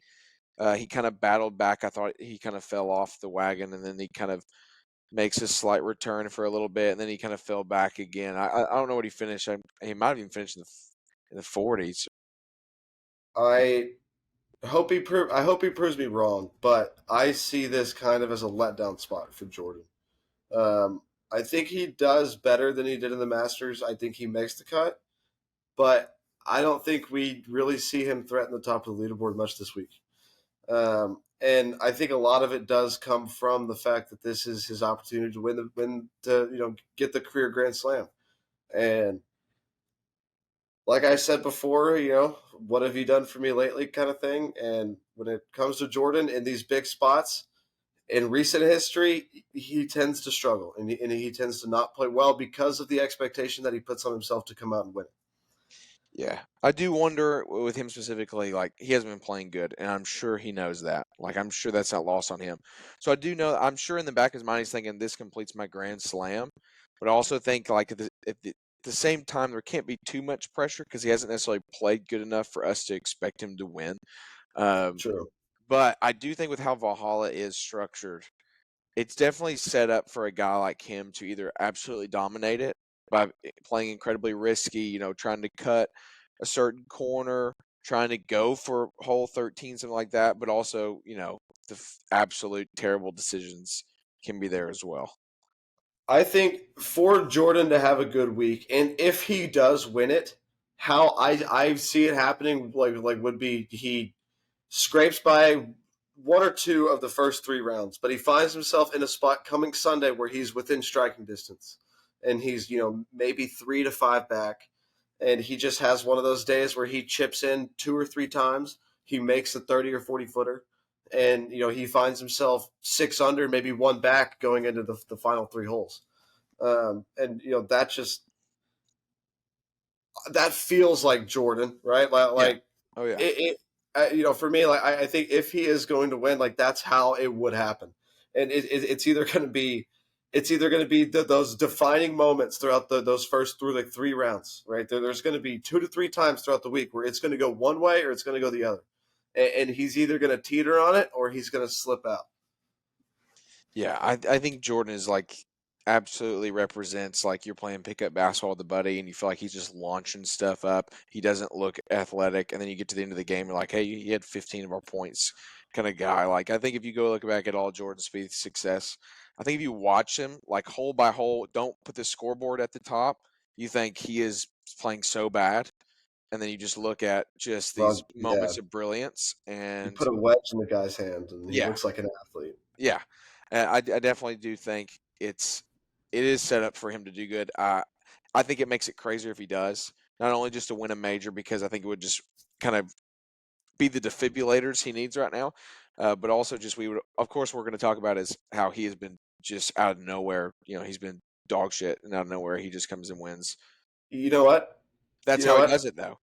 He kind of battled back. I thought he kind of fell off the wagon, and then he kind of makes a slight return for a little bit, and then he kind of fell back again. I don't know what he finished. He might have even finished in the 40s. I I hope he proves me wrong, but I see this kind of as a letdown spot for Jordan. I think he does better than he did in the Masters. I think he makes the cut, but I don't think we really see him threaten the top of the leaderboard much this week. And I think a lot of it does come from the fact that this is his opportunity to get the career Grand Slam. And like I said before, what have you done for me lately kind of thing. And when it comes to Jordan in these big spots, in recent history, he tends to struggle and he tends to not play well because of the expectation that he puts on himself to come out and win. Yeah, I do wonder with him specifically, like he hasn't been playing good, and I'm sure he knows that. Like I'm sure that's not lost on him. So I do know, I'm sure in the back of his mind he's thinking this completes my Grand Slam, but I also think like at the same time there can't be too much pressure because he hasn't necessarily played good enough for us to expect him to win. Um, True. but I do think with how Valhalla is structured, it's definitely set up for a guy like him to either absolutely dominate it by playing incredibly risky, trying to cut a certain corner, trying to go for hole 13, something like that, but also, the absolute terrible decisions can be there as well. I think for Jordan to have a good week, and if he does win it, how I see it happening would be he scrapes by one or two of the first three rounds, but he finds himself in a spot coming Sunday where he's within striking distance, and he's maybe 3 to 5 back, and he just has one of those days where he chips in 2 or 3 times, he makes a 30 or 40 footer, and he finds himself 6 under, maybe one back going into the final three holes, and that feels like Jordan, right? Yeah. Like Oh yeah. for me, like I think if he is going to win, like that's how it would happen, and it's either going to be those defining moments throughout those first through like 3 rounds, right? There's going to be 2 to 3 times throughout the week where it's going to go one way or it's going to go the other, and he's either going to teeter on it or he's going to slip out. Yeah, I think Jordan is like absolutely represents like you're playing pickup basketball with a buddy and you feel like he's just launching stuff up. He doesn't look athletic, and then you get to the end of the game, you're like, hey, he had 15 of our points kind of guy. Like I think if you go look back at all Jordan Spieth's success, I think if you watch him like hole by hole, don't put the scoreboard at the top, you think he is playing so bad. And then you just look at just these Well, yeah, moments of brilliance you and put a wedge in the guy's hand and he yeah, looks like an athlete. yeah, I definitely do think it is set up for him to do good. I think it makes it crazier if he does, not only just to win a major because I think it would just kind of be the defibrillators he needs right now, but also just we would of course we're going to talk about is how he has been just out of nowhere. He's been dog shit, and out of nowhere he just comes and wins. You know what? That's You know how he what? does it, though.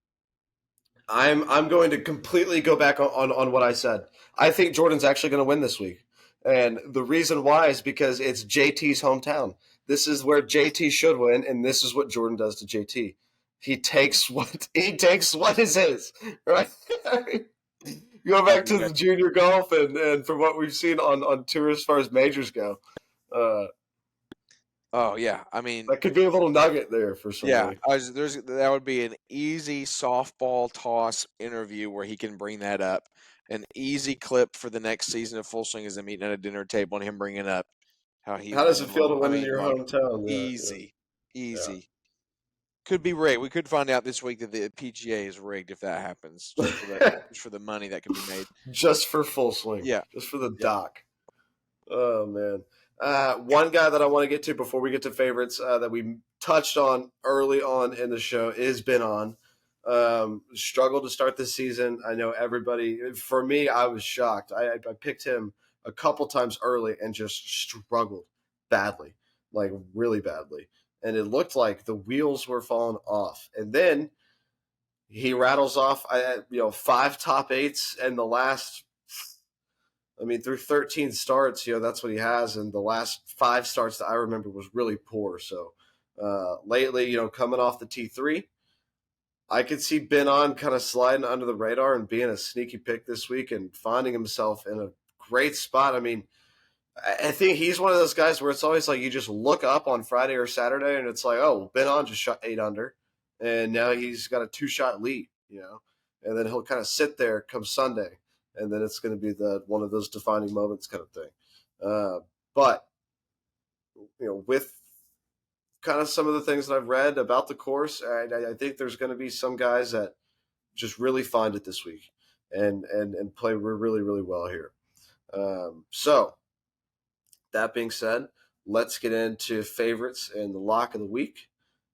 I'm going to completely go back on what I said. I think Jordan's actually going to win this week. And the reason why is because it's JT's hometown. This is where JT should win, and this is what Jordan does to JT. He takes what is his, right? Go That'd back be to good. the junior golf and from what we've seen on tour as far as majors go. Uh, Oh yeah, I mean, that could be a little nugget there for yeah, somebody. that would be an easy softball toss interview where he can bring that up. An easy clip for the next season of Full Swing is them eating at a dinner table and him bringing up how he How does it feel to won. I win in mean, your like hometown? Yeah, easy, yeah, easy. Could be rigged. We could find out this week that the PGA is rigged if that happens, yeah. just for the money that could be made. Just for Full Swing, Yeah. just for the Yep. doc. Oh man, one guy that I want to get to before we get to favorites that we touched on early on in the show is Ben on. Struggled to start the season. I know everybody. For me, I was shocked. I picked him a couple times early and just struggled badly, like really badly. And it looked like the wheels were falling off. And then he rattles off, 5 top 8s and the last. I mean, through 13 starts, that's what he has. And the last 5 starts that I remember was really poor. So lately, coming off the T3, I could see Ben on kind of sliding under the radar and being a sneaky pick this week and finding himself in a great spot. I mean, I think he's one of those guys where it's always like you just look up on Friday or Saturday and it's like, oh, Ben on just shot 8 under. And now he's got a 2 shot lead. And then he'll kind of sit there come Sunday. And then it's going to be one of those defining moments kind of thing. But, with kind of some of the things that I've read about the course, I think there's going to be some guys that just really find it this week and play really, really well here. So that being said, let's get into favorites and the lock of the week.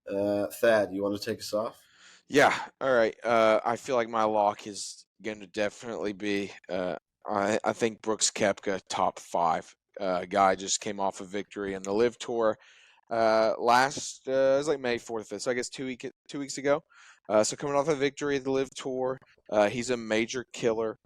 Thad, you want to take us off? Yeah. All right. I feel like my lock is going to definitely be. I think Brooks Koepka top 5. Guy just came off a victory in the Live Tour. Last it was like May 4th, 5th, so I guess 2 weeks ago. So coming off a victory at the Live Tour, he's a major killer.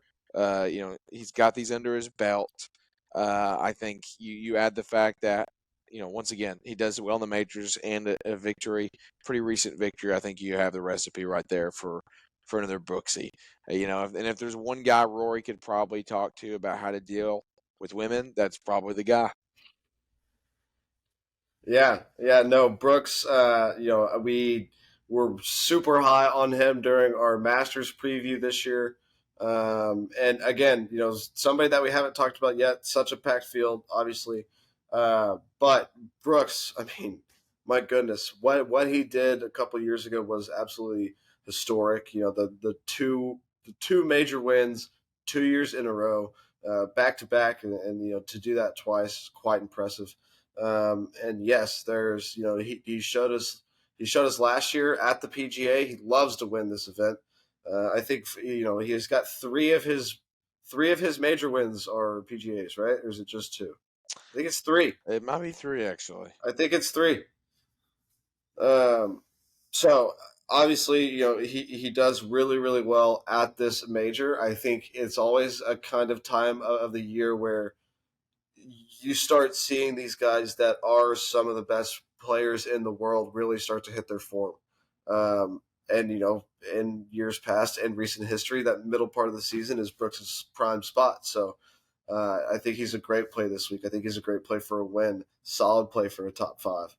He's got these under his belt. I think you add the fact that once again he does well in the majors and a victory, pretty recent victory. I think you have the recipe right there for another Brooksy. And if there's one guy Rory could probably talk to about how to deal with women, that's probably the guy. No, Brooks. We were super high on him during our Masters preview this year, and again, somebody that we haven't talked about yet. Such a packed field, obviously, but Brooks. I mean, my goodness, what he did a couple years ago was absolutely historic. The two major wins, 2 years in a row, back to back, and to do that twice is quite impressive. And yes, there's he showed us last year at the PGA. He loves to win this event. I think he has got three of his major wins are PGAs, right? Or is it just two? I think it's three. It might be 3 actually. I think it's three. Um, so obviously, he does really really well at this major. I think it's always a kind of time of the year where you start seeing these guys that are some of the best players in the world really start to hit their form. And in years past and recent history, that middle part of the season is Brooks' prime spot. So I think he's a great play this week. I think he's a great play for a win, solid play for a top 5.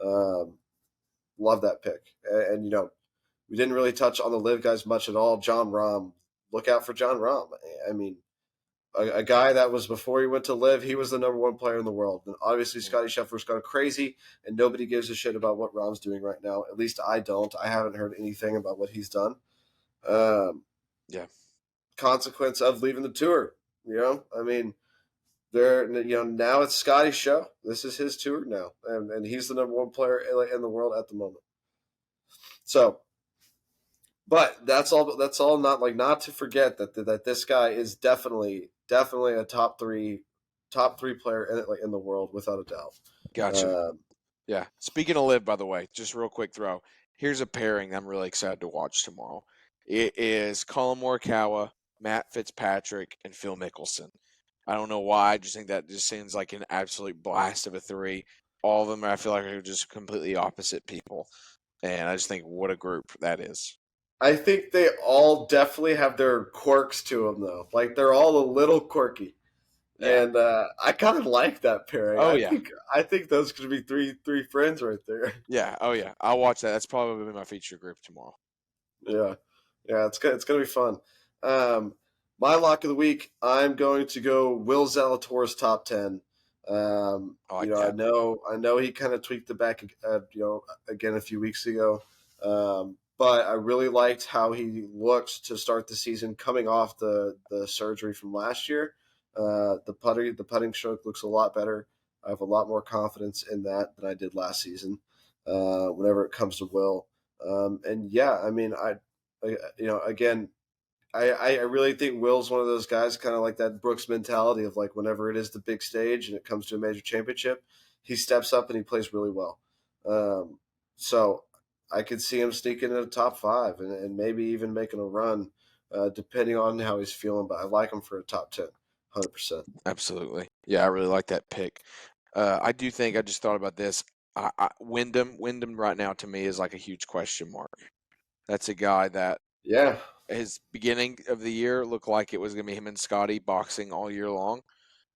Um, Love that pick. And we didn't really touch on the live guys much at all. Jon Rahm, look out for Jon Rahm. I mean, a guy that was before he went to live, he was the number one player in the world. And obviously, Scottie Scheffler's gone crazy, and nobody gives a shit about what Rahm's doing right now. At least I don't. I haven't heard anything about what he's done. Um, Yeah. Consequence of leaving the tour. I mean, now it's Scottie's show. This is his tour now, and he's the number one player in the world at the moment. So, but that's all. That's all. Not to forget that this guy is definitely a top three player in the world without a doubt. Gotcha. Um, Yeah. Speaking of live, by the way, just real quick throw. Here's a pairing I'm really excited to watch tomorrow. It is Colin Morikawa, Matt Fitzpatrick, and Phil Mickelson. I don't know why. I just think that just seems like an absolute blast of a 3. All of them, I feel like, are just completely opposite people. And I just think what a group that is. I think they all definitely have their quirks to them, though. Like they're all a little quirky, Yeah. and I kind of like that pairing. Oh, I yeah. think I think those could be three friends right there. Yeah. Oh, yeah. I'll watch that. That's probably my feature group tomorrow. Yeah, yeah, it's gonna be fun. My lock of the week, I'm going to go Will Zalatoris top 10. I like that. I know he kind of tweaked the back, again a few weeks ago. But I really liked how he looked to start the season, coming off the surgery from last year. The putting stroke looks a lot better. I have a lot more confidence in that than I did last season. Whenever it comes to Will, and yeah, I mean, again, I really think Will's one of those guys, kind of like that Brooks mentality of like whenever it is the big stage and it comes to a major championship, he steps up and he plays really well. So I could see him sneaking in the top 5 and maybe even making a run, depending on how he's feeling. But I like him for a top 10, 100%. Absolutely. Yeah, I really like that pick. I do think I just thought about this. Wyndham right now to me is like a huge question mark. That's a guy that Yeah, his beginning of the year looked like it was going to be him and Scottie boxing all year long,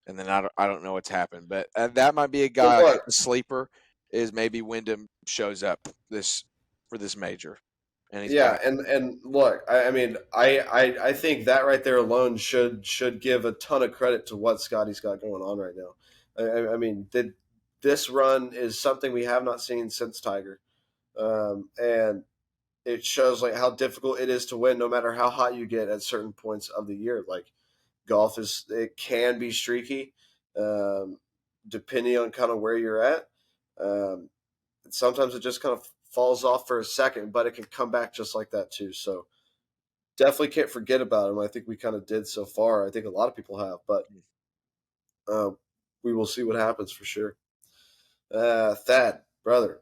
and then I don't know what's happened, but that might be a but guy like look, a sleeper. Is maybe Wyndham shows up for this major, and he's yeah, back. and look, I mean, I think that right there alone should give a ton of credit to what Scotty's got going on right now. I mean, this run is something we have not seen since Tiger, and it shows like how difficult it is to win, no matter how hot you get at certain points of the year. Like golf it can be streaky, depending on kind of where you're at. Sometimes it just kind of falls off for a second, but it can come back just like that too. So definitely can't forget about him. I think we kind of did so far. I think a lot of people have, but we will see what happens for sure. Thad, brother,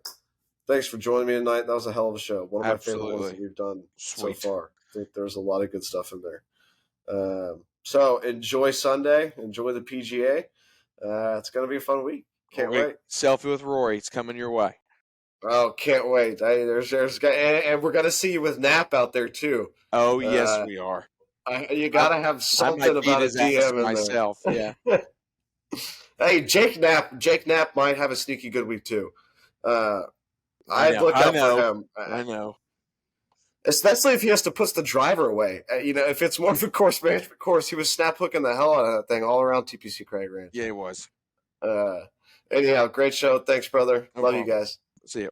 thanks for joining me tonight. That was a hell of a show. One of my favorite ones that we've done so far. I think there's a lot of good stuff in there. So enjoy Sunday. Enjoy the PGA. It's going to be a fun week. Can't wait. Selfie with Rory. It's coming your way. Oh, can't wait. And we're going to see you with Knapp out there too. Oh, yes, we are. You got to have something about a DM in myself. There. Yeah. Hey, Jake Knapp might have a sneaky good week too. I'd look out for him. I know. Especially if he has to put the driver away. If it's more of a course management course, he was snap hooking the hell out of that thing all around TPC Craig Ranch. Yeah, he was. Anyhow, great show. Thanks, brother. Love you guys. See you.